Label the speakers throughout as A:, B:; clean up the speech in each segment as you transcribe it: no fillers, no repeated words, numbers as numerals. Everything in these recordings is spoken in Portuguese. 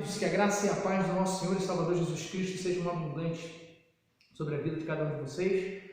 A: queridos, que a graça e a paz do nosso Senhor e Salvador Jesus Cristo sejam abundantes sobre a vida de cada um de vocês.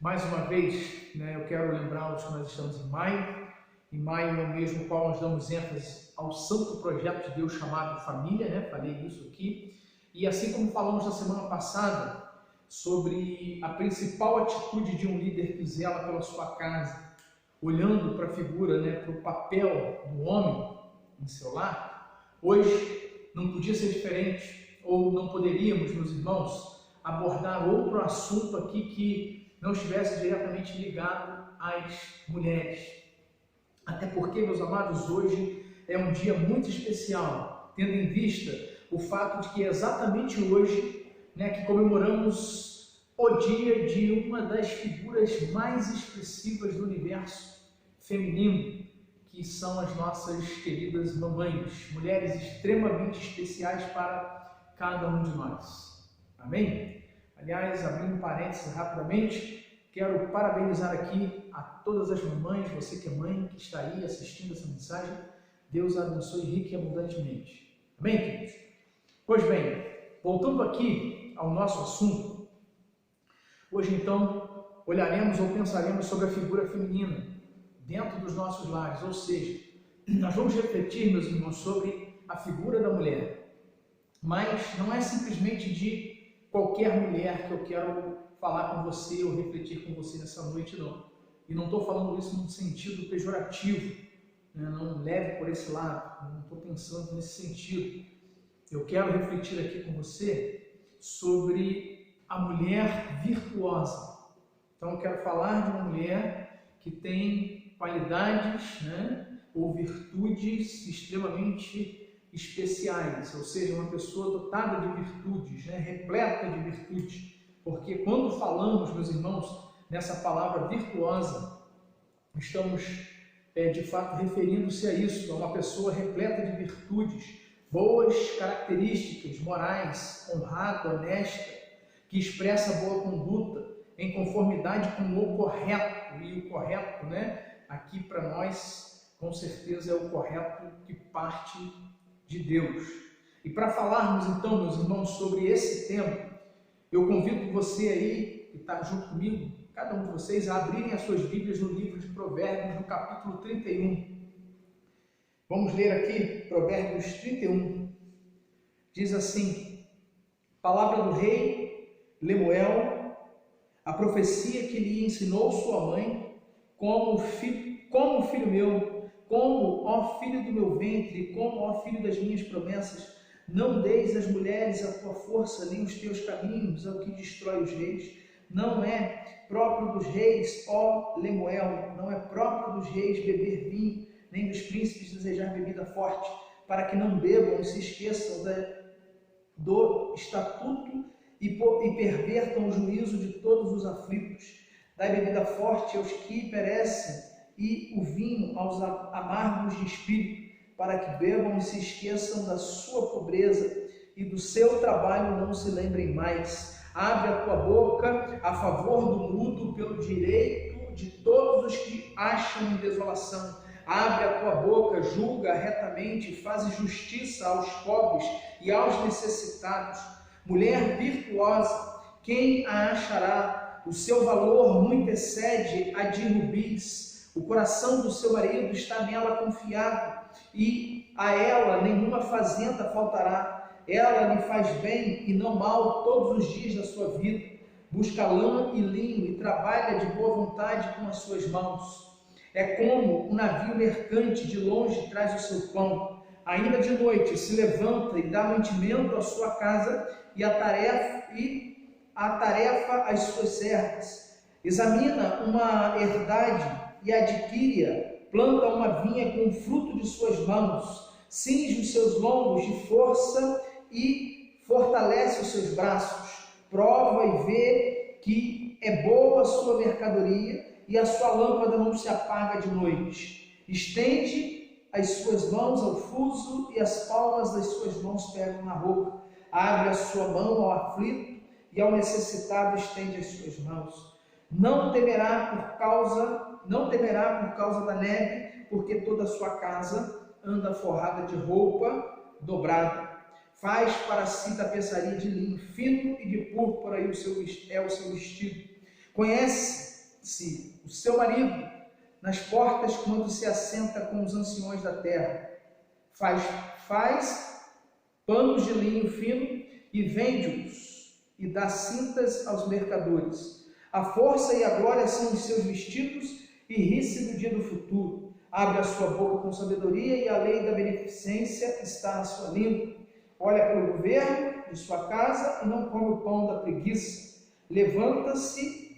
A: Mais uma vez, eu quero lembrá-los que nós estamos em maio. Em maio é o mês no qual nós damos ênfase ao santo projeto de Deus chamado família, falei isso aqui. E assim como falamos na semana passada sobre a principal atitude de um líder que zela pela sua casa, olhando para a figura, para o papel do homem em seu lar, hoje não podia ser diferente, ou não poderíamos, meus irmãos, abordar outro assunto aqui que não estivesse diretamente ligado às mulheres. Até porque, meus amados, hoje é um dia muito especial, tendo em vista o fato de que é exatamente hoje que comemoramos o dia de uma das figuras mais expressivas do universo feminino, que são as nossas queridas mamães, mulheres extremamente especiais para cada um de nós. Amém? Aliás, abrindo parênteses rapidamente, quero parabenizar aqui a todas as mamães, você que é mãe, que está aí assistindo essa mensagem. Deus a abençoe rica e abundantemente. Amém, queridos? Pois bem, voltando aqui ao nosso assunto, hoje então olharemos ou pensaremos sobre a figura feminina dentro dos nossos lares, ou seja, nós vamos refletir, meus irmãos, sobre a figura da mulher, mas não é simplesmente de qualquer mulher que eu quero falar com você ou refletir com você nessa noite, não. E não estou falando isso num sentido pejorativo, não leve por esse lado, não estou pensando nesse sentido. Eu quero refletir aqui com você sobre a mulher virtuosa. Então eu quero falar de uma mulher que tem qualidades, ou virtudes extremamente especiais, ou seja, uma pessoa dotada de virtudes, repleta de virtudes, porque quando falamos, meus irmãos, nessa palavra virtuosa, estamos de fato referindo-se a isso, a uma pessoa repleta de virtudes, boas características morais, honrada, honesta, que expressa boa conduta em conformidade com o correto, e o correto, aqui para nós, com certeza é o correto que parte de Deus. E para falarmos então, meus irmãos, sobre esse tema, eu convido você aí, que está junto comigo, cada um de vocês, a abrirem as suas Bíblias no livro de Provérbios, no capítulo 31. Vamos ler aqui Provérbios 31. Diz assim: palavra do rei Lemuel, a profecia que lhe ensinou sua mãe, como filho meu, como, ó filho do meu ventre, como, ó filho das minhas promessas, não deis às mulheres a tua força, nem os teus caminhos ao que destrói os reis. Não é próprio dos reis, ó Lemuel, não é próprio dos reis beber vinho, nem dos príncipes desejar bebida forte, para que não bebam e se esqueçam do estatuto e pervertam o juízo de todos os aflitos. Dai bebida forte aos que perecem e o vinho aos amargos de espírito, para que bebam e se esqueçam da sua pobreza e do seu trabalho não se lembrem mais. Abre a tua boca a favor do mudo pelo direito de todos os que acham em desolação. Abre a tua boca, julga retamente, faz justiça aos pobres e aos necessitados. Mulher virtuosa, quem a achará? O seu valor muito excede a de rubis. O coração do seu marido está nela confiado, e a ela nenhuma fazenda faltará. Ela lhe faz bem e não mal todos os dias da sua vida. Busca lã e linho e trabalha de boa vontade com as suas mãos. É como um navio mercante, de longe traz o seu pão. Ainda de noite se levanta e dá mantimento à sua casa e a tarefa às suas servas. Examina uma herdade e adquire-a. Planta uma vinha com o fruto de suas mãos. Cinge os seus lombos de força e fortalece os seus braços. Prova e vê que é boa a sua mercadoria e a sua lâmpada não se apaga de noite. Estende as suas mãos ao fuso e as palmas das suas mãos pegam na roupa. Abre a sua mão ao aflito e ao necessitado estende as suas mãos. Não temerá por causa da neve, porque toda a sua casa anda forrada de roupa dobrada. faz para si tapeçaria de linho fino e de púrpura e o seu vestido. Conhece-se o seu marido nas portas quando se assenta com os anciões da terra. Faz panos de linho fino e vende-os e dá cintas aos mercadores. A força e a glória são os seus vestidos e ri-se do dia do futuro. Abre a sua boca com sabedoria e a lei da beneficência está na sua língua. Olha para o governo de sua casa e não come o pão da preguiça. Levanta-se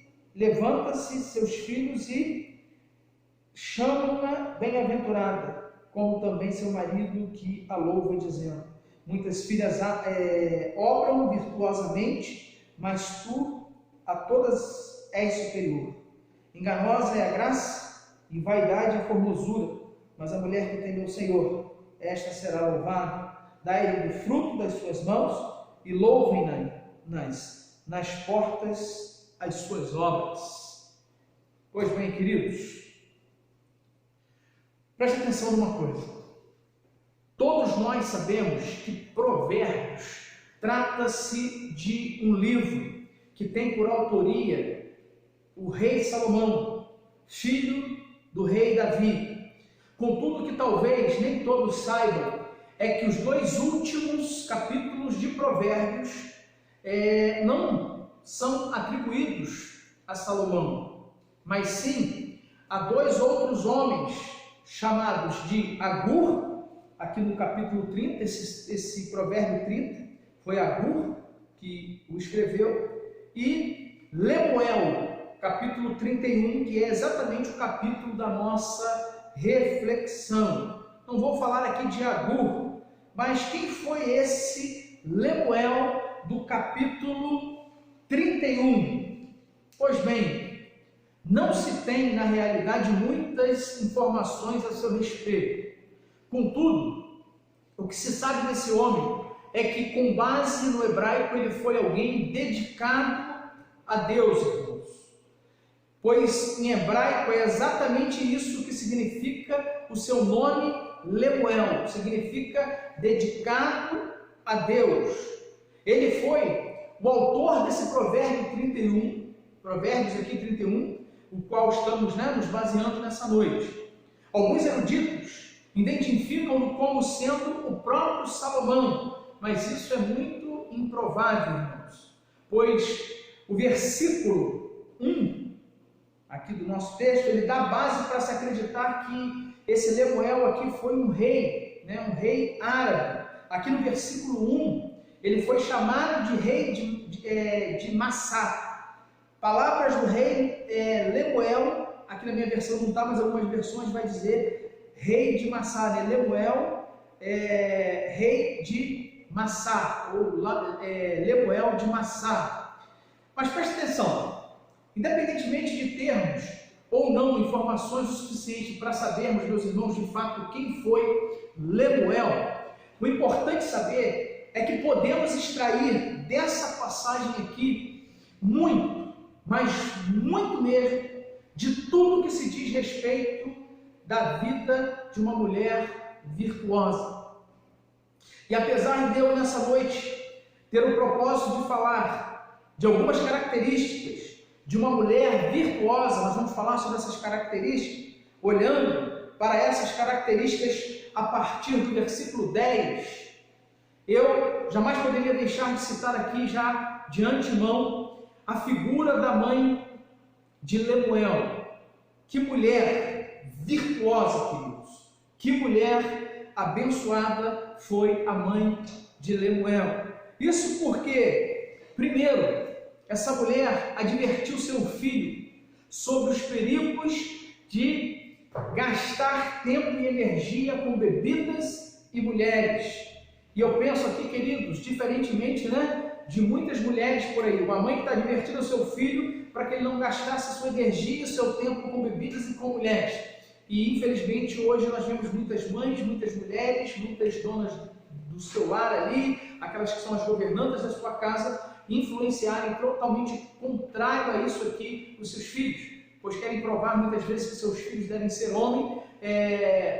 A: seus filhos e chamam-na bem-aventurada, como também seu marido que a louva, dizendo: muitas filhas obram virtuosamente, mas tu a todas és superior. Enganosa é a graça e vaidade a formosura, mas a mulher que teme o Senhor, esta será louvada. Dai-lhe do fruto das suas mãos e louvem-na nas portas as suas obras. Pois bem, queridos, preste atenção numa coisa. Todos nós sabemos que Provérbios trata-se de um livro que tem por autoria o rei Salomão, filho do rei Davi. Contudo, que talvez nem todos saibam é que os dois últimos capítulos de Provérbios não são atribuídos a Salomão, mas sim a dois outros homens chamados de Agur, aqui no capítulo 30, esse provérbio 30, foi Agur que o escreveu, e Lemuel, capítulo 31, que é exatamente o capítulo da nossa reflexão. Não vou falar aqui de Agur, mas quem foi esse Lemuel do capítulo 31? Pois bem, não se tem na realidade muitas informações a seu respeito. Contudo, o que se sabe desse homem é que, com base no hebraico, ele foi alguém dedicado a Deus, irmãos. Pois em hebraico é exatamente isso que significa o seu nome Lemuel, significa dedicado a Deus. Ele foi o autor desse provérbio 31, provérbios aqui 31, o qual estamos nos baseando nessa noite. Alguns eruditos identificam-no como sendo o próprio Salomão, mas isso é muito improvável, irmãos, pois o versículo 1 aqui do nosso texto, ele dá base para se acreditar que esse Lemuel aqui foi um rei, um rei árabe. Aqui no versículo 1, ele foi chamado de rei de Massá. Palavras do rei Lemuel, aqui na minha versão não está, mas algumas versões vai dizer rei de Massá, Lemuel, rei de Massá, ou Lemuel de Massá. Mas preste atenção, independentemente de termos ou não informações o suficiente para sabermos, meus irmãos, de fato, quem foi Lemuel, o importante saber é que podemos extrair dessa passagem aqui muito, mas muito mesmo, de tudo que se diz respeito da vida de uma mulher virtuosa. E apesar de eu, nessa noite, ter o propósito de falar de algumas características de uma mulher virtuosa, nós vamos falar sobre essas características, olhando para essas características a partir do versículo 10, eu jamais poderia deixar de citar aqui já de antemão a figura da mãe de Lemuel. Que mulher virtuosa, queridos! Que mulher abençoada foi a mãe de Lemuel. Isso porque, primeiro, essa mulher advertiu seu filho sobre os perigos de gastar tempo e energia com bebidas e mulheres. E eu penso aqui, queridos, diferentemente de muitas mulheres por aí, uma mãe que está advertindo o seu filho para que ele não gastasse sua energia e seu tempo com bebidas e com mulheres. E infelizmente hoje nós vemos muitas mães, muitas mulheres, muitas donas do seu lar ali, aquelas que são as governantas da sua casa, influenciarem totalmente contrário a isso aqui os seus filhos, pois querem provar muitas vezes que seus filhos devem ser homens,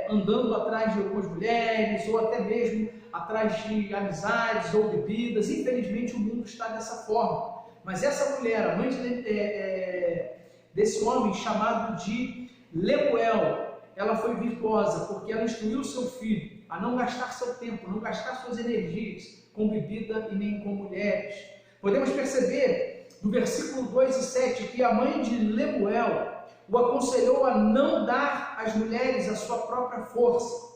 A: andando atrás de algumas mulheres, ou até mesmo atrás de amizades ou bebidas. Infelizmente o mundo está dessa forma. Mas essa mulher, a mãe desse homem chamado de Lemuel, ela foi virtuosa porque ela instruiu seu filho a não gastar seu tempo, não gastar suas energias com bebida e nem com mulheres. Podemos perceber no versículo 2 e 7 que a mãe de Lemuel o aconselhou a não dar às mulheres a sua própria força.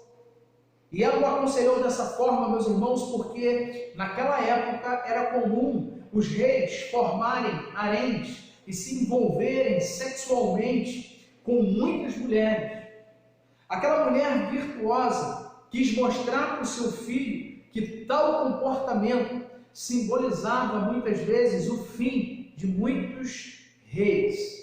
A: E ela o aconselhou dessa forma, meus irmãos, porque naquela época era comum os reis formarem haréns e se envolverem sexualmente com muitas mulheres. Aquela mulher virtuosa quis mostrar para o seu filho que tal comportamento simbolizava muitas vezes o fim de muitos reis.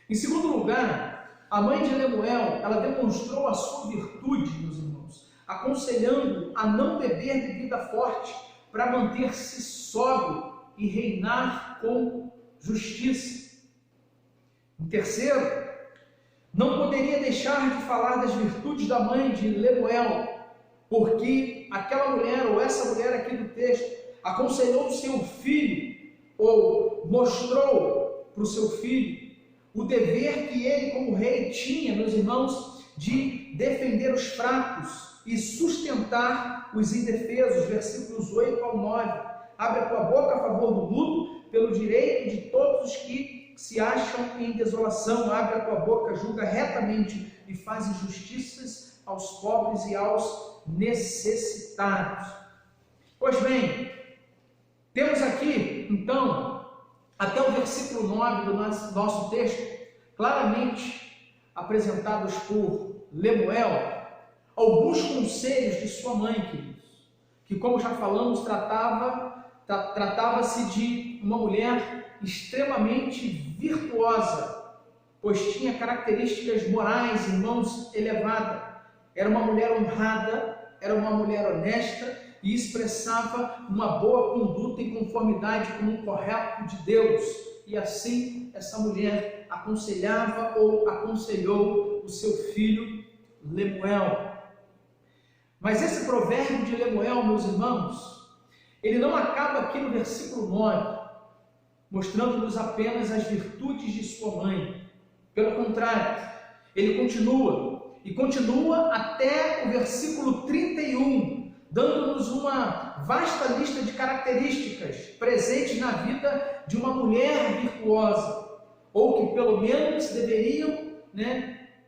A: Em segundo lugar, a mãe de Lemuel, ela demonstrou a sua virtude, meus irmãos, aconselhando a não beber bebida forte para manter-se sóbrio e reinar com justiça. Em terceiro, não poderia deixar de falar das virtudes da mãe de Lemuel, porque aquela mulher, ou essa mulher aqui do texto, aconselhou o seu filho, ou mostrou para o seu filho, o dever que ele, como rei, tinha, meus irmãos, de defender os fracos e sustentar os indefesos, versículos 8 ao 9. Abre a tua boca a favor do mudo, pelo direito de todos os que se acham em desolação. Abre a tua boca, julga retamente e faz injustiças aos pobres e aos necessitados. Pois bem, temos aqui, então, até o versículo 9 do nosso texto, claramente apresentados por Lemuel, alguns conselhos de sua mãe, queridos, que, como já falamos, tratava-se de uma mulher extremamente virtuosa, pois tinha características morais, irmãos, elevadas. Era uma mulher honrada, era uma mulher honesta, e expressava uma boa conduta em conformidade com o correto de Deus. E assim, essa mulher aconselhava ou aconselhou o seu filho Lemuel. Mas esse provérbio de Lemuel, meus irmãos, ele não acaba aqui no versículo 9, mostrando-nos apenas as virtudes de sua mãe. Pelo contrário, ele continua até o versículo 31, dando-nos uma vasta lista de características presentes na vida de uma mulher virtuosa, ou que pelo menos deveriam,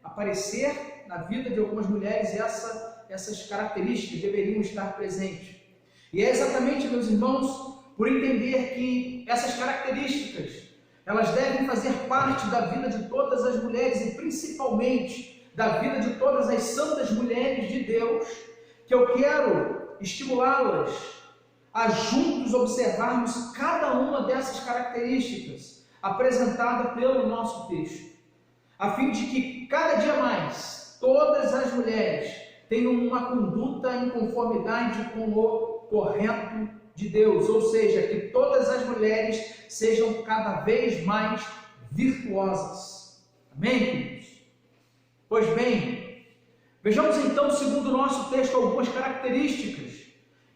A: aparecer na vida de algumas mulheres, e essas características deveriam estar presentes. E é exatamente, meus irmãos, por entender que essas características, elas devem fazer parte da vida de todas as mulheres, e principalmente da vida de todas as santas mulheres de Deus, que eu quero estimulá-las a juntos observarmos cada uma dessas características apresentadas pelo nosso texto, a fim de que cada dia mais todas as mulheres tenham uma conduta em conformidade com o correto de Deus, ou seja, que todas as mulheres sejam cada vez mais virtuosas. Amém, queridos? Pois bem, vejamos então, segundo o nosso texto, algumas características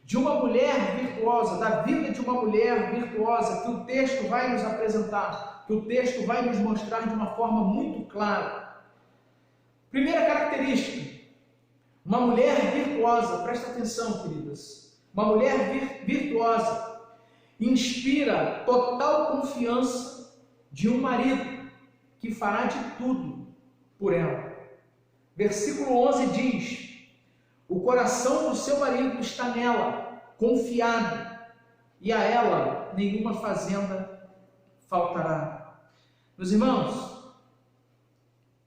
A: de uma mulher virtuosa, da vida de uma mulher virtuosa, que o texto vai nos apresentar, que o texto vai nos mostrar de uma forma muito clara. Primeira característica, uma mulher virtuosa, presta atenção, queridas, uma mulher virtuosa inspira total confiança de um marido que fará de tudo por ela. Versículo 11 diz: o coração do seu marido está nela, confiado, e a ela nenhuma fazenda faltará. Meus irmãos,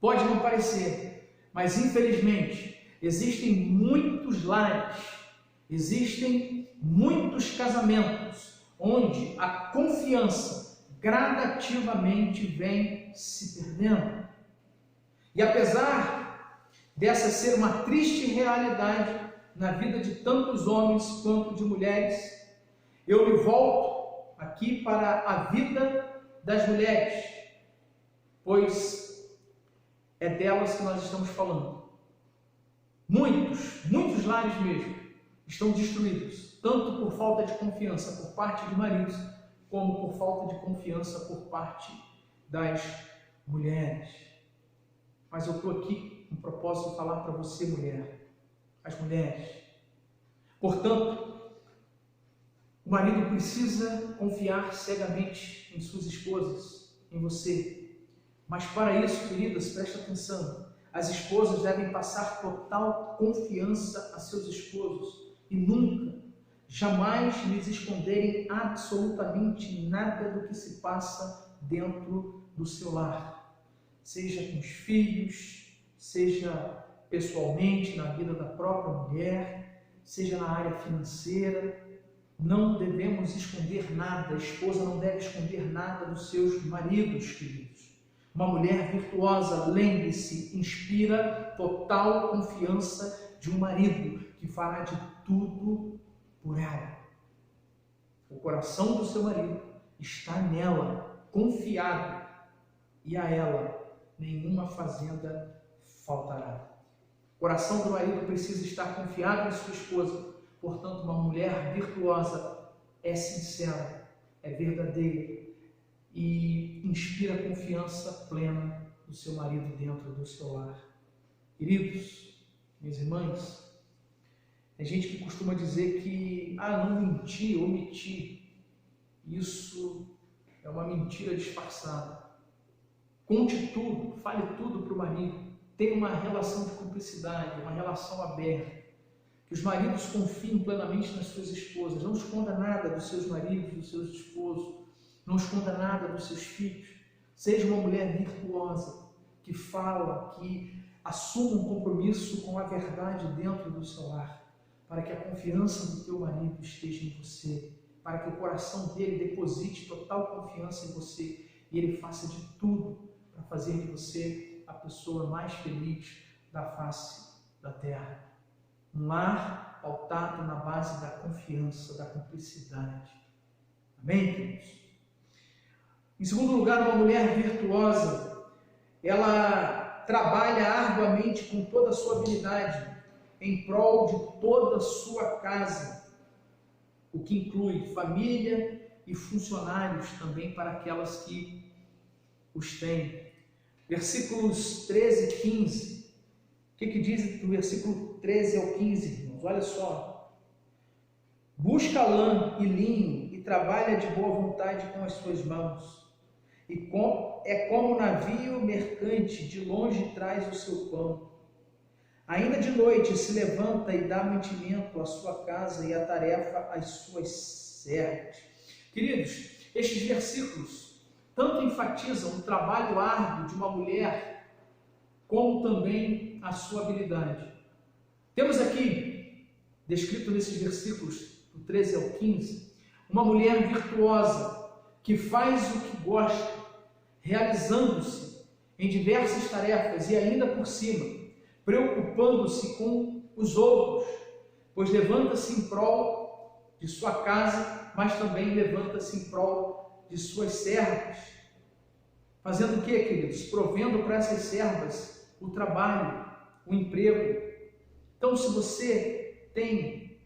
A: pode não parecer, mas infelizmente existem muitos lares, existem muitos casamentos onde a confiança gradativamente vem se perdendo. E apesar dessa ser uma triste realidade na vida de tantos homens quanto de mulheres, eu me volto aqui para a vida das mulheres, pois é delas que nós estamos falando. Muitos lares mesmo estão destruídos, tanto por falta de confiança por parte de maridos, como por falta de confiança por parte das mulheres. Mas eu estou aqui com o propósito de falar para você, mulher, as mulheres. Portanto, o marido precisa confiar cegamente em suas esposas, em você. Mas para isso, queridas, preste atenção, as esposas devem passar total confiança a seus esposos e nunca, jamais lhes esconderem absolutamente nada do que se passa dentro do seu lar. Seja com os filhos, seja pessoalmente na vida da própria mulher, seja na área financeira. Não devemos esconder nada, a esposa não deve esconder nada dos seus maridos, queridos. Uma mulher virtuosa, lembre-se, inspira total confiança de um marido que fará de tudo por ela. O coração do seu marido está nela, confiado, e a ela nenhuma fazenda faltará. O coração do marido precisa estar confiado em sua esposa. Portanto, uma mulher virtuosa é sincera, é verdadeira e inspira confiança plena do seu marido dentro do seu lar. Queridos, minhas irmãs, tem gente que costuma dizer que não mentir, omitir, isso é uma mentira disfarçada. Conte tudo, fale tudo para o marido, tenha uma relação de cumplicidade, uma relação aberta. Que os maridos confiem plenamente nas suas esposas. Não esconda nada dos seus maridos, dos seus esposos. Não esconda nada dos seus filhos. Seja uma mulher virtuosa, que fala, que assuma um compromisso com a verdade dentro do seu lar, para que a confiança do teu marido esteja em você, para que o coração dele deposite total confiança em você e ele faça de tudo para fazer de você a pessoa mais feliz da face da terra. Um lar pautado na base da confiança, da cumplicidade. Amém, queridos? Em segundo lugar, uma mulher virtuosa, ela trabalha arduamente com toda a sua habilidade em prol de toda a sua casa, o que inclui família e funcionários também para aquelas que os têm. Versículos 13 e 15. O que diz do versículo 13 ao 15, irmãos? Olha só. Busca lã e linho e trabalha de boa vontade com as suas mãos. É como navio mercante, de longe traz o seu pão. Ainda de noite se levanta e dá mantimento à sua casa e a tarefa às suas servas. Queridos, estes versículos tanto enfatizam o trabalho árduo de uma mulher, como também a sua habilidade. Temos aqui, descrito nesses versículos, do 13 ao 15, uma mulher virtuosa, que faz o que gosta, realizando-se em diversas tarefas e ainda por cima, preocupando-se com os outros, pois levanta-se em prol de sua casa, mas também levanta-se em prol de suas servas. Fazendo o que, queridos? Provendo para essas servas o trabalho, o emprego. Então, se você tem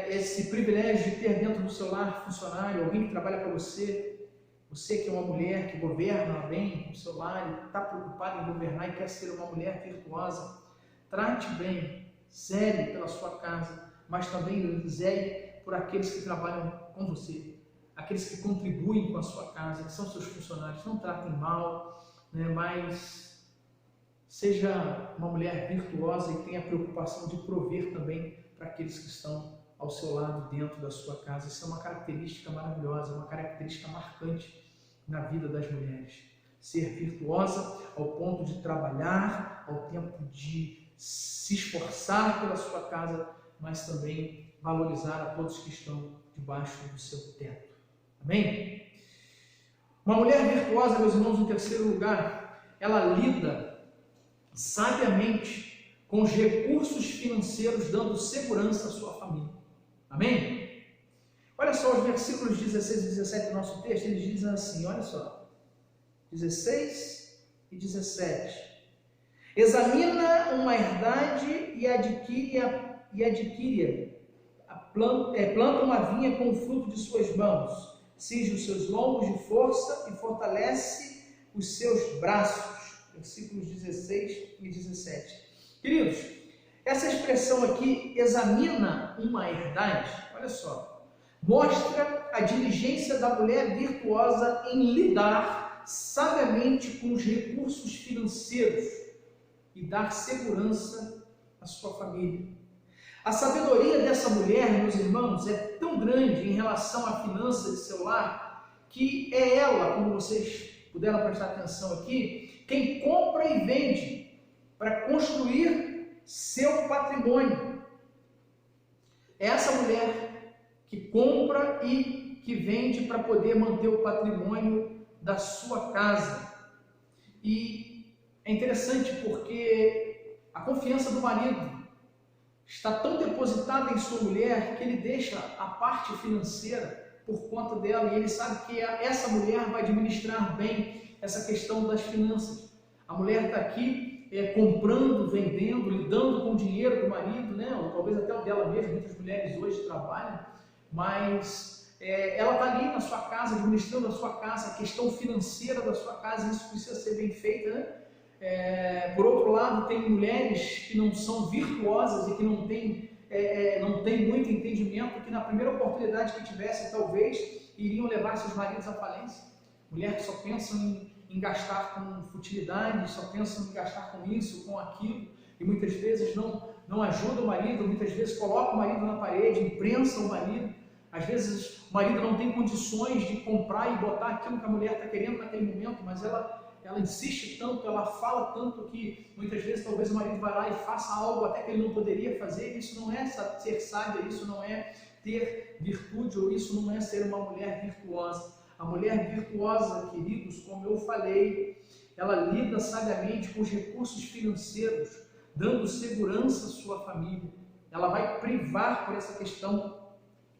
A: esse privilégio de ter dentro do seu lar funcionário, alguém que trabalha para você, você que é uma mulher que governa bem o seu lar e está preocupada em governar e quer ser uma mulher virtuosa, trate bem, zele pela sua casa, mas também zele por aqueles que trabalham com você, aqueles que contribuem com a sua casa, que são seus funcionários. Não tratem mal, mas seja uma mulher virtuosa e tenha a preocupação de prover também para aqueles que estão ao seu lado dentro da sua casa. Isso é uma característica maravilhosa, uma característica marcante na vida das mulheres. Ser virtuosa ao ponto de trabalhar, ao tempo de se esforçar pela sua casa, mas também valorizar a todos que estão debaixo do seu teto. Amém? Uma mulher virtuosa, meus irmãos, em terceiro lugar, ela lida sabiamente com os recursos financeiros, dando segurança à sua família. Amém? Olha só os versículos 16 e 17 do nosso texto, eles dizem assim, olha só, 16 e 17. Examina uma herdade e adquire planta uma vinha com o fruto de suas mãos, cinge os seus lombos de força e fortalece os seus braços. Versículos 16 e 17. Queridos, essa expressão aqui, examina uma herdade, olha só, mostra a diligência da mulher virtuosa em lidar sabiamente com os recursos financeiros e dar segurança à sua família. A sabedoria dessa mulher, meus irmãos, é tão grande em relação à finança de seu lar, que é ela, como vocês puderam prestar atenção aqui, quem compra e vende para construir seu patrimônio. É essa mulher que compra e que vende para poder manter o patrimônio da sua casa. E é interessante porque a confiança do marido está tão depositada em sua mulher que ele deixa a parte financeira por conta dela, e ele sabe que essa mulher vai administrar bem essa questão das finanças. A mulher está aqui comprando, vendendo, lidando com o dinheiro do marido, né? Ou talvez até o dela mesma. Muitas mulheres hoje trabalham, mas ela está ali na sua casa, administrando a sua casa, a questão financeira da sua casa. Isso precisa ser bem feito, né? Por outro lado, tem mulheres que não são virtuosas e que não têm muito entendimento, que na primeira oportunidade que tivessem, talvez, iriam levar seus maridos à falência. Mulher que só pensa em gastar com futilidades, só pensam em gastar com isso, com aquilo, e muitas vezes não ajuda o marido, muitas vezes coloca o marido na parede, imprensa o marido. Às vezes o marido não tem condições de comprar e botar aquilo que a mulher está querendo naquele momento, mas ela insiste tanto, ela fala tanto que muitas vezes talvez o marido vá lá e faça algo até que ele não poderia fazer. Isso não é ser sábia, isso não é ter virtude, ou isso não é ser uma mulher virtuosa. A mulher virtuosa, queridos, como eu falei, ela lida sabiamente com os recursos financeiros, dando segurança à sua família. Ela vai privar por essa questão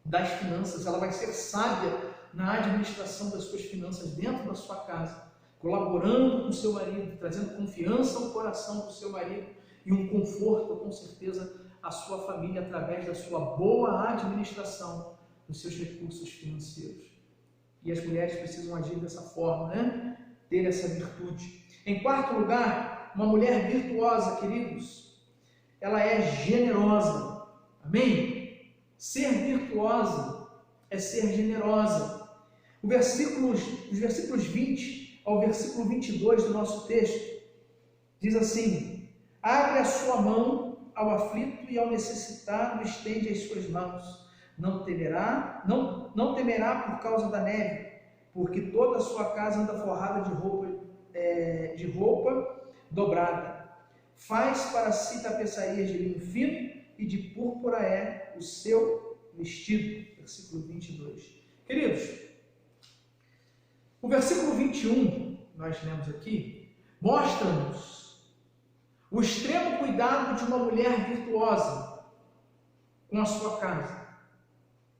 A: das finanças, ela vai ser sábia na administração das suas finanças dentro da sua casa, colaborando com o seu marido, trazendo confiança ao coração do seu marido e um conforto, com certeza, à sua família através da sua boa administração dos seus recursos financeiros. E as mulheres precisam agir dessa forma, né? Ter essa virtude. Em quarto lugar, uma mulher virtuosa, queridos, ela é generosa. Amém? Ser virtuosa é ser generosa. Os versículos 20 ao versículo 22 do nosso texto diz assim: abre a sua mão ao aflito e ao necessitado, estende as suas mãos. Não temerá por causa da neve, porque toda a sua casa anda forrada de roupa dobrada. Faz para si tapeçarias de linho fino, e de púrpura é o seu vestido. Versículo 22. Queridos, o versículo 21, nós lemos aqui, mostra-nos o extremo cuidado de uma mulher virtuosa com a sua casa.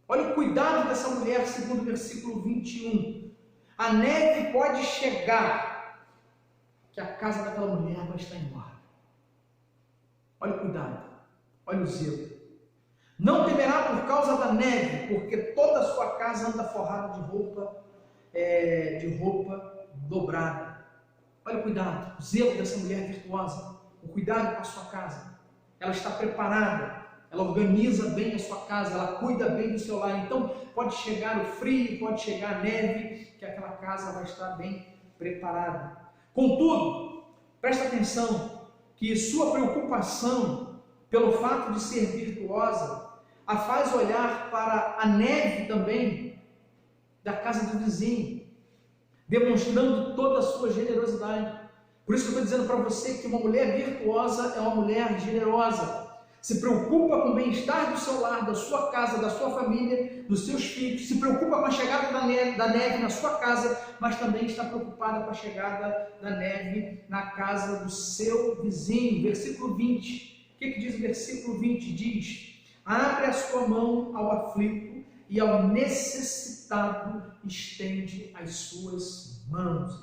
A: Olha o cuidado dessa mulher, segundo o versículo 21. A neve pode chegar, que a casa daquela mulher vai estar embora. Olha o cuidado, olha o zelo. Não temerá por causa da neve, porque toda a sua casa anda forrada de roupa dobrada. Olha o cuidado, o zelo dessa mulher virtuosa, o cuidado com a sua casa. Ela está preparada. Ela organiza bem a sua casa, ela cuida bem do seu lar. Então, pode chegar o frio, pode chegar a neve, que aquela casa vai estar bem preparada. Contudo, presta atenção que sua preocupação pelo fato de ser virtuosa a faz olhar para a neve também da casa do vizinho, demonstrando toda a sua generosidade. Por isso que eu estou dizendo para você que uma mulher virtuosa é uma mulher generosa. Se preocupa com o bem-estar do seu lar, da sua casa, da sua família, dos seus filhos, se preocupa com a chegada da neve na sua casa, mas também está preocupada com a chegada da neve na casa do seu vizinho. Versículo 20, o que diz o versículo 20? Diz: abre a sua mão ao aflito e ao necessitado estende as suas mãos.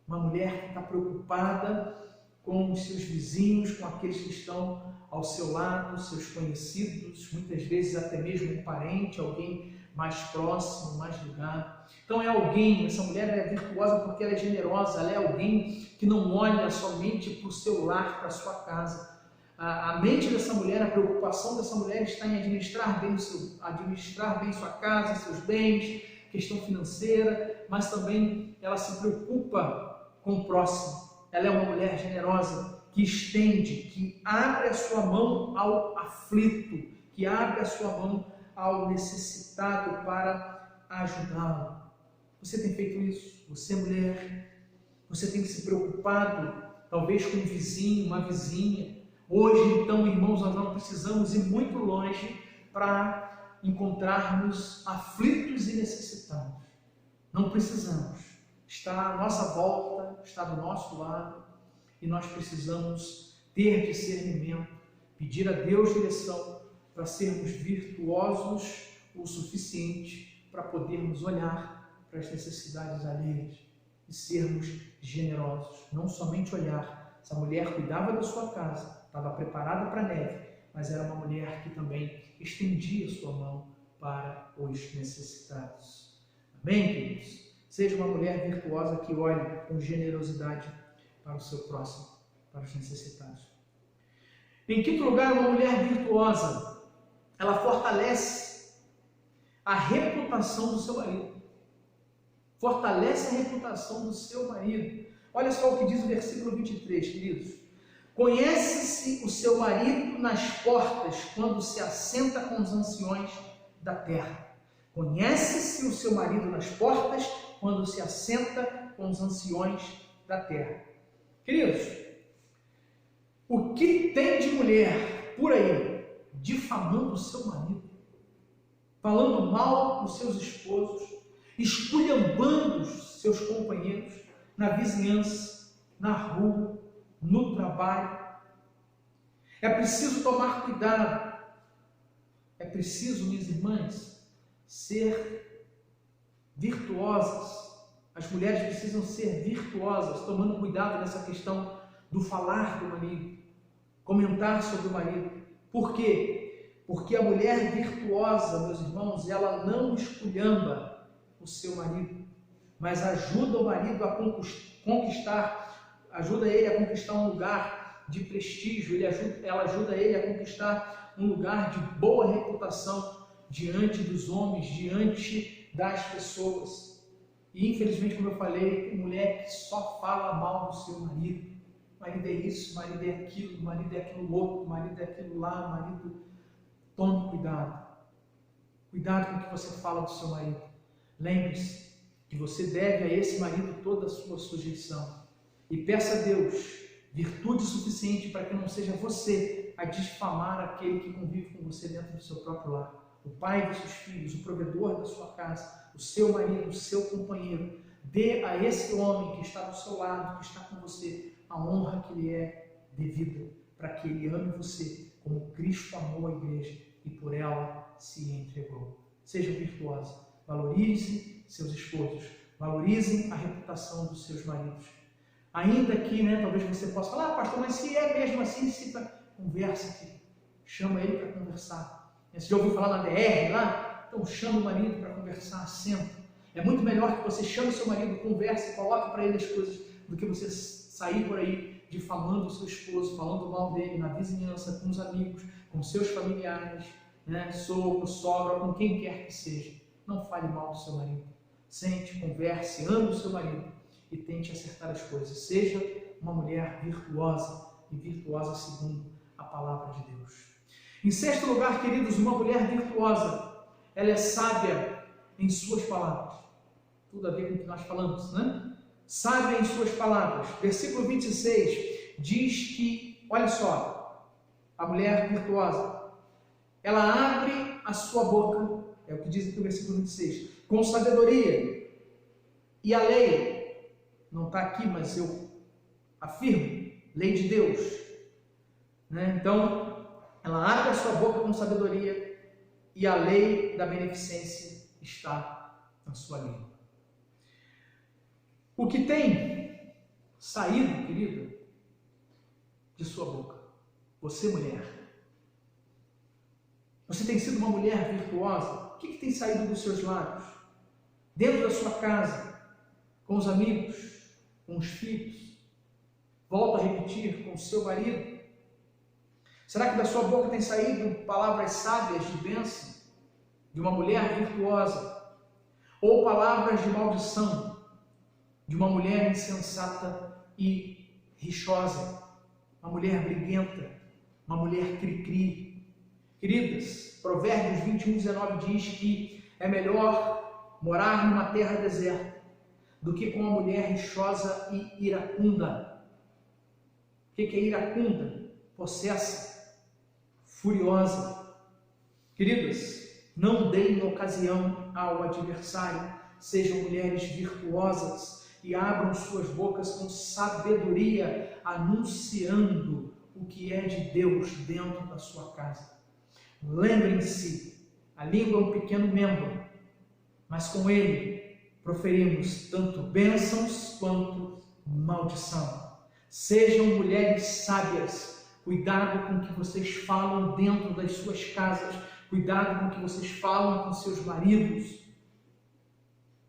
A: Uma mulher que está preocupada com os seus vizinhos, com aqueles que estão ao seu lado, seus conhecidos, muitas vezes até mesmo um parente, alguém mais próximo, mais ligado. Então é alguém, essa mulher é virtuosa porque ela é generosa, ela é alguém que não olha somente para o seu lar, para a sua casa. A mente dessa mulher, a preocupação dessa mulher está em administrar bem sua casa, seus bens, questão financeira, mas também ela se preocupa com o próximo. Ela é uma mulher generosa, que estende, que abre a sua mão ao aflito, que abre a sua mão ao necessitado para ajudá-lo. Você tem feito isso? Você, mulher, você tem se preocupado, talvez com um vizinho, uma vizinha. Hoje, então, irmãos, nós não precisamos ir muito longe para encontrarmos aflitos e necessitados. Não precisamos. Está à nossa volta, está do nosso lado, e nós precisamos ter discernimento, pedir a Deus direção para sermos virtuosos o suficiente para podermos olhar para as necessidades alheias e sermos generosos. Não somente olhar. Essa mulher cuidava da sua casa, estava preparada para a neve, mas era uma mulher que também estendia sua mão para os necessitados. Amém, queridos? Seja uma mulher virtuosa que olhe com generosidade para o seu próximo, para os necessitados. Em quinto lugar, uma mulher virtuosa, ela fortalece a reputação do seu marido. Fortalece a reputação do seu marido. Olha só o que diz o versículo 23, queridos. Conhece-se o seu marido nas portas, quando se assenta com os anciões da terra. Conhece-se o seu marido nas portas, quando se assenta com os anciões da terra. Queridos, o que tem de mulher por aí difamando o seu marido, falando mal dos seus esposos, esculhambando os seus companheiros na vizinhança, na rua, no trabalho? É preciso tomar cuidado. É preciso, minhas irmãs, ser virtuosas. As mulheres precisam ser virtuosas, tomando cuidado nessa questão do falar do marido, comentar sobre o marido. Por quê? Porque a mulher virtuosa, meus irmãos, ela não esculhamba o seu marido, mas ajuda o marido a ajuda ele a conquistar um lugar de prestígio, ela ajuda ele a conquistar um lugar de boa reputação diante dos homens, diante das pessoas. E infelizmente, como eu falei, tem mulher que só fala mal do seu marido. Marido é isso, marido é aquilo, marido é aquilo outro, marido é aquilo lá, marido... Tome cuidado. Cuidado com o que você fala do seu marido. Lembre-se que você deve a esse marido toda a sua sujeição. E peça a Deus virtude suficiente para que não seja você a difamar aquele que convive com você dentro do seu próprio lar. O pai dos seus filhos, o provedor da sua casa, o seu marido, o seu companheiro. Dê a esse homem que está do seu lado, que está com você, a honra que lhe é devida, para que ele ame você como Cristo amou a igreja e por ela se entregou. Seja virtuosa, valorize seus esposos, valorizem a reputação dos seus maridos. Ainda que, talvez você possa falar, pastor, mas se é mesmo assim, conversa aqui, chama ele para conversar. Você já ouviu falar na DR lá? Então chama o marido para conversar, senta. É muito melhor que você chame o seu marido, converse, coloque para ele as coisas, do que você sair por aí difamando o seu esposo, falando mal dele na vizinhança, com os amigos, com seus familiares, sogro, sogra, com quem quer que seja. Não fale mal do seu marido. Sente, converse, ame o seu marido e tente acertar as coisas. Seja uma mulher virtuosa e virtuosa segundo a palavra de Deus. Em sexto lugar, queridos, uma mulher virtuosa, ela é sábia em suas palavras. Tudo a ver com o que nós falamos, né? Sábia em suas palavras. Versículo 26 diz que, olha só, a mulher virtuosa, ela abre a sua boca, é o que diz aqui o versículo 26, com sabedoria. E a lei, não está aqui, mas eu afirmo, lei de Deus. Então, ela abre a sua boca com sabedoria e a lei da beneficência está na sua língua. O que tem saído, querido, de sua boca. Você, mulher, você tem sido uma mulher virtuosa? O que tem saído dos seus lábios? Dentro da sua casa, com os amigos, com os filhos? Volto a repetir, com o seu marido? Será que da sua boca tem saído palavras sábias de bênção, de uma mulher virtuosa? Ou palavras de maldição, de uma mulher insensata e rixosa, uma mulher briguenta, uma mulher cri-cri? Queridas, Provérbios 21:19 diz que é melhor morar numa terra deserta do que com uma mulher rixosa e iracunda. O que é iracunda? Possessa, furiosa. Queridas, não deem ocasião ao adversário, sejam mulheres virtuosas e abram suas bocas com sabedoria, anunciando o que é de Deus dentro da sua casa. Lembrem-se, a língua é um pequeno membro, mas com ele proferimos tanto bênçãos quanto maldição. Sejam mulheres sábias, cuidado com o que vocês falam dentro das suas casas, cuidado com o que vocês falam com seus maridos.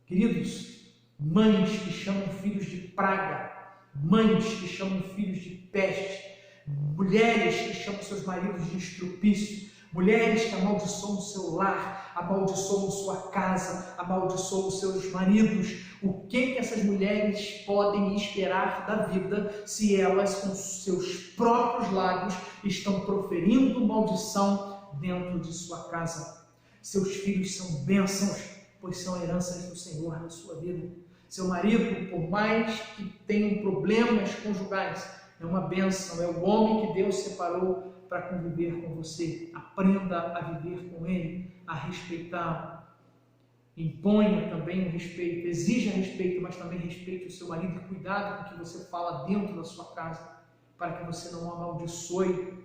A: Queridos, mães que chamam filhos de praga, mães que chamam filhos de peste, mulheres que chamam seus maridos de estrupício, mulheres que amaldiçoam o seu lar, amaldiçoam sua casa, amaldiçoam seus maridos. O que essas mulheres podem esperar da vida se elas, com seus próprios lábios, estão proferindo maldição dentro de sua casa? Seus filhos são bênçãos, pois são heranças do Senhor na sua vida. Seu marido, por mais que tenham problemas conjugais, é uma bênção, é o homem que Deus separou para conviver com você. Aprenda a viver com ele, a respeitá-lo. Imponha também o respeito, exija respeito, mas também respeite o seu marido. Cuidado com o que você fala dentro da sua casa, para que você não amaldiçoe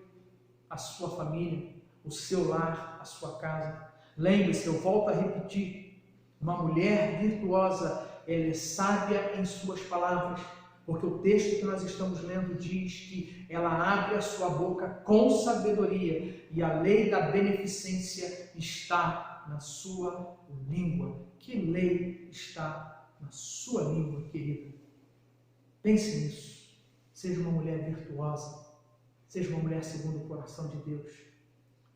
A: a sua família, o seu lar, a sua casa. Lembre-se, eu volto a repetir, uma mulher virtuosa, ela é sábia em suas palavras, porque o texto que nós estamos lendo diz que ela abre a sua boca com sabedoria e a lei da beneficência está na sua língua. Que lei está na sua língua, querida? Pense nisso. Seja uma mulher virtuosa, seja uma mulher segundo o coração de Deus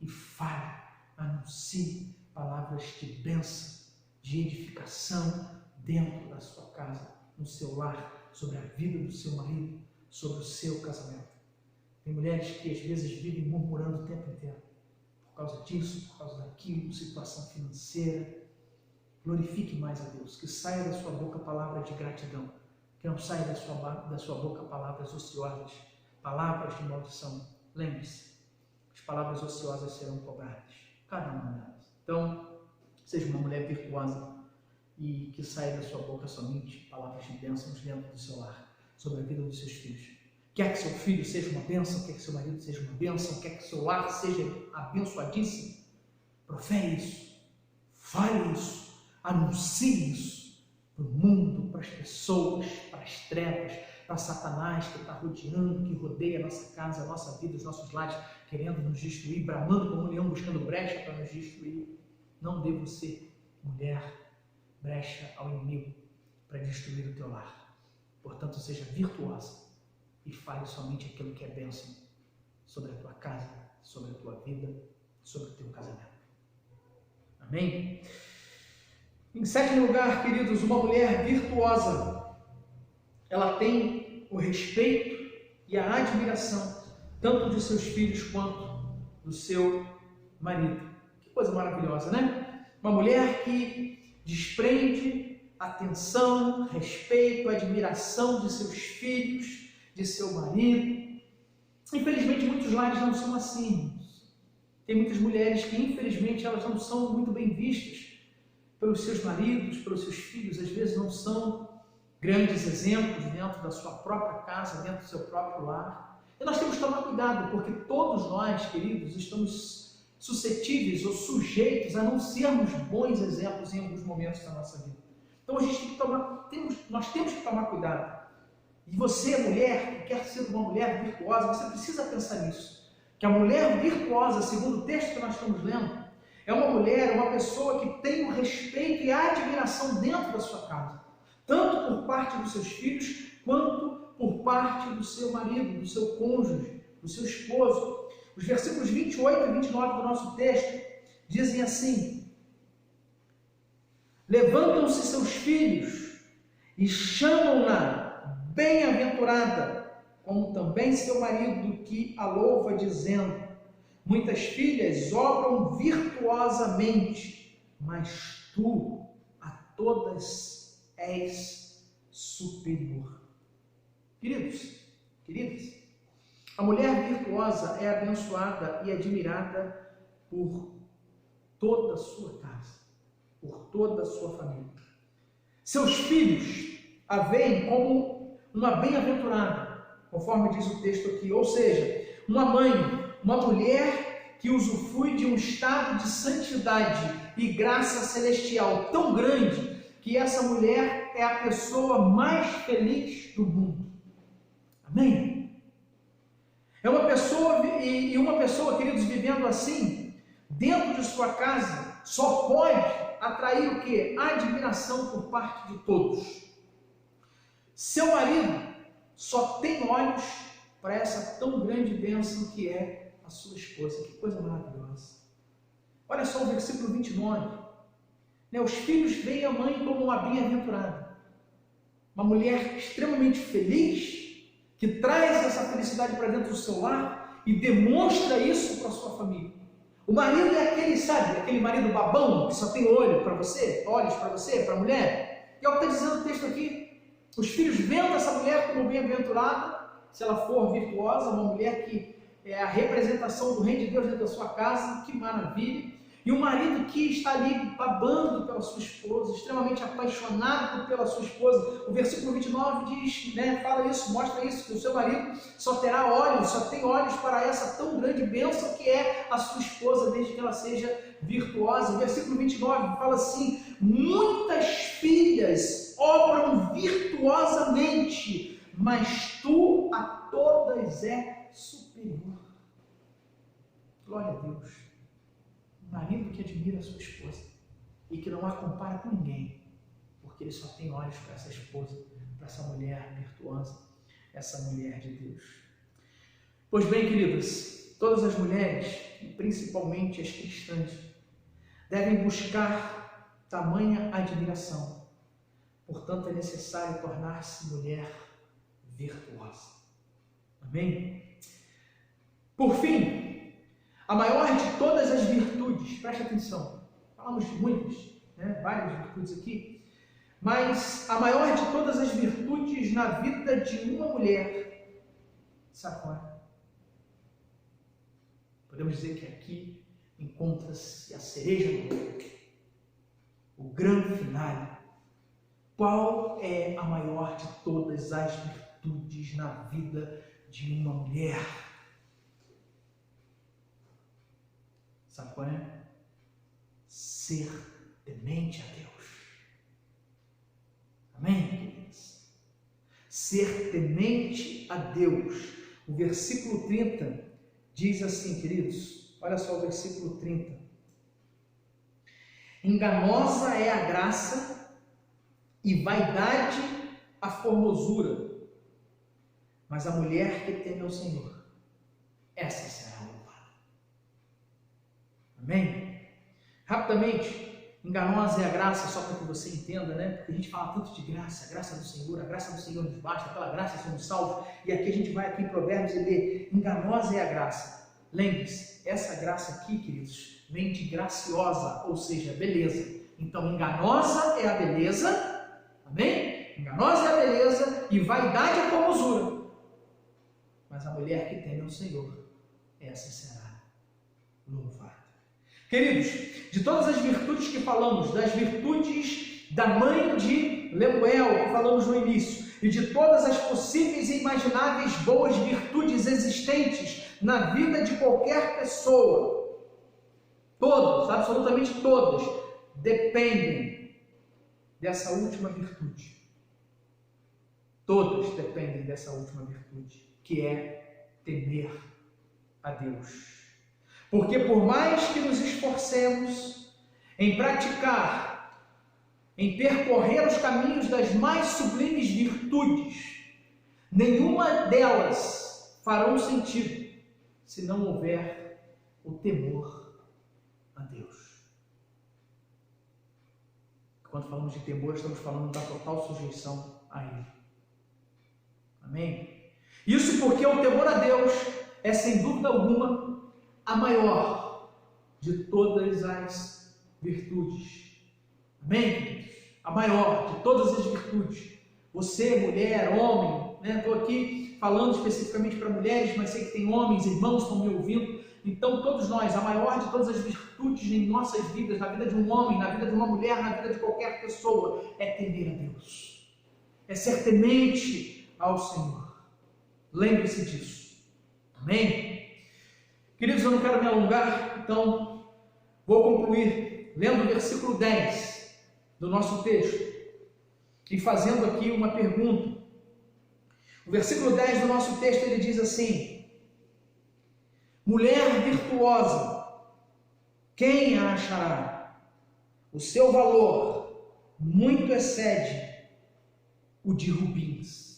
A: e fale, anuncie palavras de bênção, de edificação dentro da sua casa, no seu lar, sobre a vida do seu marido, sobre o seu casamento. Tem mulheres que às vezes vivem murmurando o tempo inteiro, por causa disso, por causa daquilo, situação financeira. Glorifique mais a Deus, que saia da sua boca palavras de gratidão, que não saia da sua boca palavras ociosas, palavras de maldição. Lembre-se, as palavras ociosas serão cobradas, cada uma delas. Então, seja uma mulher virtuosa, e que saia da sua boca somente palavras de bênçãos dentro do seu lar, sobre a vida dos seus filhos. Quer que seu filho seja uma bênção, quer que seu marido seja uma bênção, quer que seu lar seja abençoadíssimo. Profere isso, fale isso, anuncie isso para o mundo, para as pessoas, para as trevas, para Satanás que está rodeando, que rodeia a nossa casa, a nossa vida, os nossos lares, querendo nos destruir, bramando como um leão, buscando brecha para nos destruir. Não devo ser mulher brecha ao inimigo para destruir o teu lar. Portanto, seja virtuosa e fale somente aquilo que é bênção sobre a tua casa, sobre a tua vida, sobre o teu casamento. Amém? Em sétimo lugar, queridos, uma mulher virtuosa, ela tem o respeito e a admiração tanto de seus filhos quanto do seu marido. Que coisa maravilhosa, né? Uma mulher que desprende atenção, respeito, admiração de seus filhos, de seu marido. Infelizmente, muitos lares não são assim. Tem muitas mulheres que, infelizmente, elas não são muito bem vistas pelos seus maridos, pelos seus filhos. Às vezes não são grandes exemplos dentro da sua própria casa, dentro do seu próprio lar. E nós temos que tomar cuidado, porque todos nós, queridos, estamos suscetíveis ou sujeitos a não sermos bons exemplos em alguns momentos da nossa vida. Então a gente tem que nós temos que tomar cuidado E você, mulher, que quer ser uma mulher virtuosa, você precisa pensar nisso. Que a mulher virtuosa, segundo o texto que nós estamos lendo, é uma mulher, uma pessoa que tem o respeito e a admiração dentro da sua casa. Tanto por parte dos seus filhos, quanto por parte do seu marido, do seu cônjuge, do seu esposo. Os versículos 28 e 29 do nosso texto dizem assim: levantam-se seus filhos e chamam-na bem-aventurada, como também seu marido que a louva, dizendo: muitas filhas obram virtuosamente, mas tu a todas és superior. Queridos, a mulher virtuosa é abençoada e admirada por toda a sua casa, por toda a sua família. Seus filhos a veem como uma bem-aventurada, conforme diz o texto aqui, ou seja, uma mãe, uma mulher que usufrui de um estado de santidade e graça celestial tão grande que essa mulher é a pessoa mais feliz do mundo. Amém? É uma pessoa, e uma pessoa, queridos, vivendo assim, dentro de sua casa, só pode atrair o quê? A admiração por parte de todos. Seu marido só tem olhos para essa tão grande bênção que é a sua esposa. Que coisa maravilhosa. Olha só o versículo 29. Os filhos veem a mãe como uma bem-aventurada, uma mulher extremamente feliz, que traz essa felicidade para dentro do seu lar e demonstra isso para a sua família. O marido é aquele, sabe, aquele marido babão que só tem olhos para você, para a mulher. E é o que está dizendo o texto aqui. Os filhos vendo essa mulher como bem-aventurada, se ela for virtuosa, uma mulher que é a representação do reino de Deus dentro da sua casa, que maravilha. E o marido que está ali babando pela sua esposa, extremamente apaixonado pela sua esposa. O versículo 29 diz, fala isso, mostra isso, que o seu marido só terá olhos, só tem olhos para essa tão grande bênção que é a sua esposa, desde que ela seja virtuosa. O versículo 29 fala assim: muitas filhas obram virtuosamente, mas tu a todas é superior. Glória a Deus. Marido que admira a sua esposa e que não a compara com ninguém, porque ele só tem olhos para essa esposa, para essa mulher virtuosa, essa mulher de Deus. Pois bem, queridas, todas as mulheres, e principalmente as cristãs, devem buscar tamanha admiração. Portanto, é necessário tornar-se mulher virtuosa. Amém? Por fim, a maior de todas as virtudes, preste atenção, falamos de muitas, várias virtudes aqui, mas a maior de todas as virtudes na vida de uma mulher, sabe qual é? Podemos dizer que aqui encontra-se a cereja do bolo, o grande finale. Qual é a maior de todas as virtudes na vida de uma mulher? Sabe qual é? Ser temente a Deus. Amém, queridos? Ser temente a Deus. O versículo 30 diz assim, queridos, olha só o versículo 30. Enganosa é a graça e vaidade a formosura, mas a mulher que teme ao Senhor, essa será louvada. Amém? Rapidamente, enganosa é a graça, só para que você entenda, Porque a gente fala tanto de graça, a graça do Senhor nos basta, pela graça somos salvos, e aqui a gente vai aqui em Provérbios e lê, enganosa é a graça. Lembre-se, essa graça aqui, queridos, vem de graciosa, ou seja, beleza. Então, enganosa é a beleza, amém? Enganosa é a beleza e vaidade é a formosura. Mas a mulher que teme ao Senhor, essa será louvada. Queridos, de todas as virtudes que falamos, das virtudes da mãe de Lemuel, que falamos no início, e de todas as possíveis e imagináveis boas virtudes existentes na vida de qualquer pessoa, todas, absolutamente todas, dependem dessa última virtude. todas dependem dessa última virtude, que é temer a Deus. Porque por mais que nos esforcemos em praticar, em percorrer os caminhos das mais sublimes virtudes, nenhuma delas farão sentido se não houver o temor a Deus. Quando falamos de temor, estamos falando da total sujeição a Ele. Amém? Isso porque o temor a Deus é, sem dúvida alguma, a maior de todas as virtudes. Amém, queridos? A maior de todas as virtudes. Você, mulher, homem, né? Estou aqui falando especificamente para mulheres, mas sei que tem homens, irmãos que estão me ouvindo. Então, todos nós, a maior de todas as virtudes em nossas vidas, na vida de um homem, na vida de uma mulher, na vida de qualquer pessoa, é temer a Deus. É ser temente ao Senhor. Lembre-se disso. Amém? Queridos, eu não quero me alongar, então vou concluir lendo o versículo 10 do nosso texto e fazendo aqui uma pergunta. O versículo 10 do nosso texto, ele diz assim: mulher virtuosa, quem a achará? O seu valor muito excede o de rubins.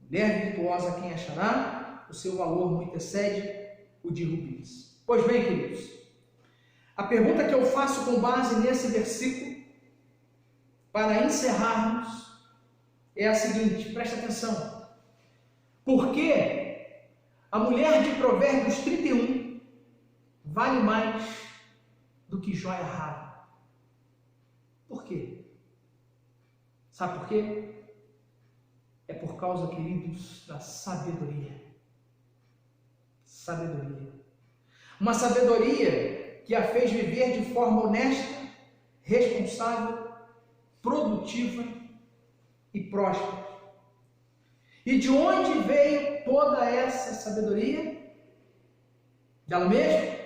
A: Mulher virtuosa, quem achará? O seu valor muito excede o de rubins. Pois bem, queridos, a pergunta que eu faço com base nesse versículo, para encerrarmos, é a seguinte, presta atenção. Por que a mulher de Provérbios 31 vale mais do que joia rara? Por quê? Sabe por quê? É por causa, queridos, da sabedoria. Sabedoria. Uma sabedoria que a fez viver de forma honesta, responsável, produtiva e próspera. E de onde veio toda essa sabedoria? Dela mesma?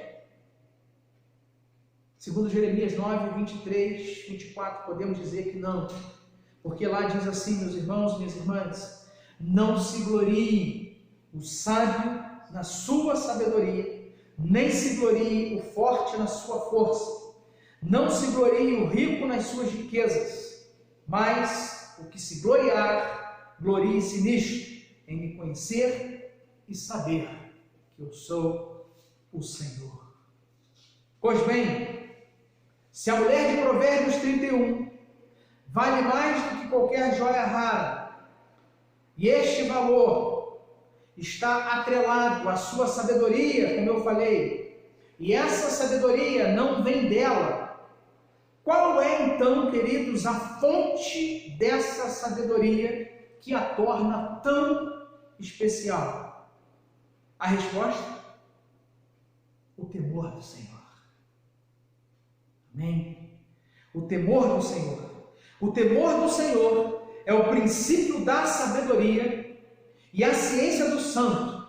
A: Segundo Jeremias 9, 23, 24, podemos dizer que não. Porque lá diz assim, meus irmãos e minhas irmãs: não se glorie o sábio na sua sabedoria, nem se glorie o forte na sua força, não se glorie o rico nas suas riquezas, mas o que se gloriar, glorie-se nisto, em me conhecer e saber que eu sou o Senhor. Pois bem, se a mulher de Provérbios 31 vale mais do que qualquer joia rara, e este valor está atrelado à sua sabedoria, como eu falei, e essa sabedoria não vem dela, qual é então, queridos, a fonte dessa sabedoria que a torna tão especial? A resposta? O temor do Senhor. Amém? O temor do Senhor. O temor do Senhor é o princípio da sabedoria e a ciência do santo,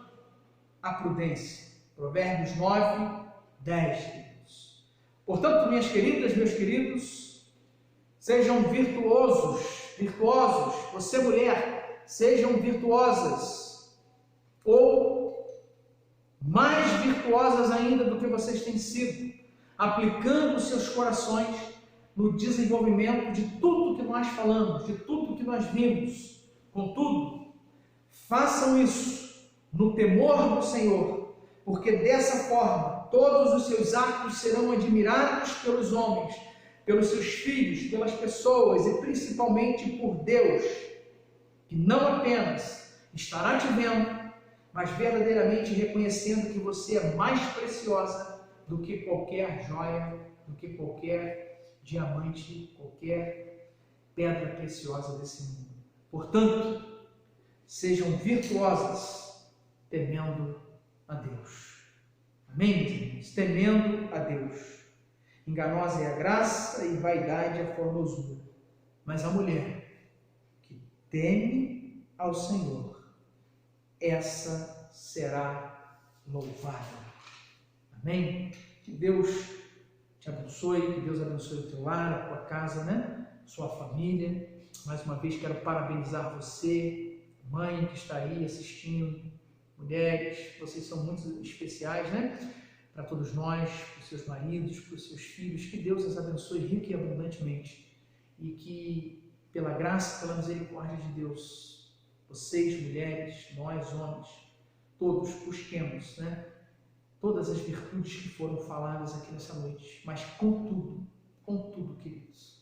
A: a prudência. Provérbios 9, 10, queridos. Portanto, minhas queridas, meus queridos, sejam virtuosos, você mulher, sejam virtuosas, ou mais virtuosas ainda do que vocês têm sido, aplicando seus corações no desenvolvimento de tudo que nós falamos, de tudo que nós vimos. Contudo, façam isso no temor do Senhor, porque dessa forma todos os seus atos serão admirados pelos homens, pelos seus filhos, pelas pessoas e principalmente por Deus, que não apenas estará te vendo, mas verdadeiramente reconhecendo que você é mais preciosa do que qualquer joia, do que qualquer diamante, qualquer pedra preciosa desse mundo. Portanto, sejam virtuosas, temendo a Deus. Amém, meus irmãos? Temendo a Deus. Enganosa é a graça e vaidade a formosura. Mas a mulher que teme ao Senhor, essa será louvada. Amém? Que Deus te abençoe, que Deus abençoe o teu lar, a tua casa, né? Sua família. mais uma vez quero parabenizar você, mãe que está aí assistindo, mulheres, vocês são muito especiais, né? Para todos nós, para os seus maridos, para os seus filhos, que Deus os abençoe rica e abundantemente e que, pela graça, pela misericórdia de Deus, vocês, mulheres, nós, homens, todos busquemos, né? Todas as virtudes que foram faladas aqui nessa noite, mas contudo, queridos,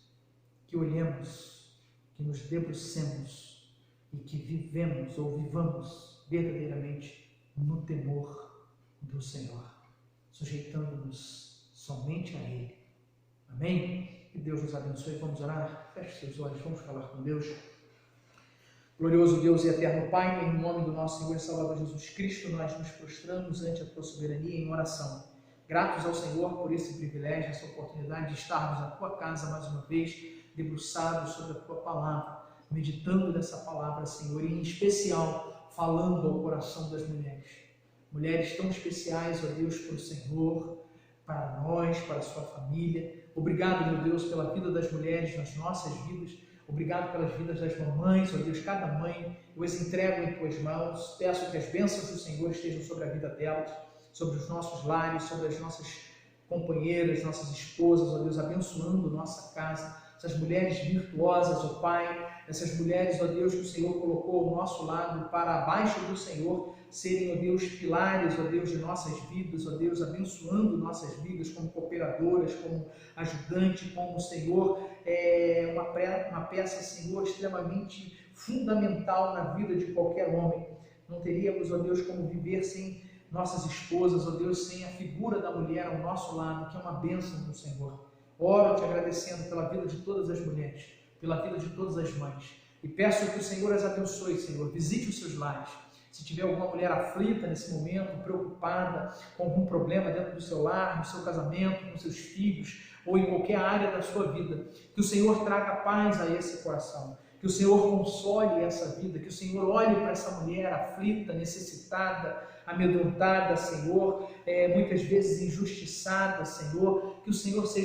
A: que olhemos, que nos debrucemos e que vivemos ou vivamos verdadeiramente no temor do Senhor, sujeitando-nos somente a Ele. Amém? Que Deus nos abençoe. Vamos orar? Feche seus olhos, vamos falar com Deus. Glorioso Deus e eterno Pai, em nome do nosso Senhor e Salvador Jesus Cristo, nós nos prostramos ante a Tua soberania em oração. Gratos ao Senhor por esse privilégio, essa oportunidade de estarmos na Tua casa mais uma vez, debruçados sobre a Tua palavra, meditando nessa palavra, Senhor, e em especial falando ao coração das mulheres. Mulheres tão especiais, ó Deus, para o Senhor, para nós, para a sua família. Obrigado, meu Deus, pela vida das mulheres nas nossas vidas. Obrigado pelas vidas das mamães, ó Deus, cada mãe, eu as entrego em Tuas mãos. Peço que as bênçãos do Senhor estejam sobre a vida delas, sobre os nossos lares, sobre as nossas companheiras, nossas esposas, ó Deus, abençoando nossa casa. Essas mulheres virtuosas, ó Pai, essas mulheres, ó Deus, que o Senhor colocou ao nosso lado para abaixo do Senhor, serem, ó Deus, pilares, ó Deus, de nossas vidas, ó Deus, abençoando nossas vidas como cooperadoras, como ajudante, como, Senhor, uma peça, Senhor, extremamente fundamental na vida de qualquer homem. Não teríamos, ó Deus, como viver sem nossas esposas, ó Deus, sem a figura da mulher ao nosso lado, que é uma bênção do Senhor. Oro te agradecendo pela vida de todas as mulheres, pela vida de todas as mães. E peço que o Senhor as abençoe, Senhor. Visite os seus lares. Se tiver alguma mulher aflita nesse momento, preocupada com algum problema dentro do seu lar, no seu casamento, com seus filhos, ou em qualquer área da sua vida, que o Senhor traga paz a esse coração, que o Senhor console essa vida, que o Senhor olhe para essa mulher aflita, necessitada, amedrontada, Senhor, muitas vezes injustiçada, Senhor, que o Senhor seja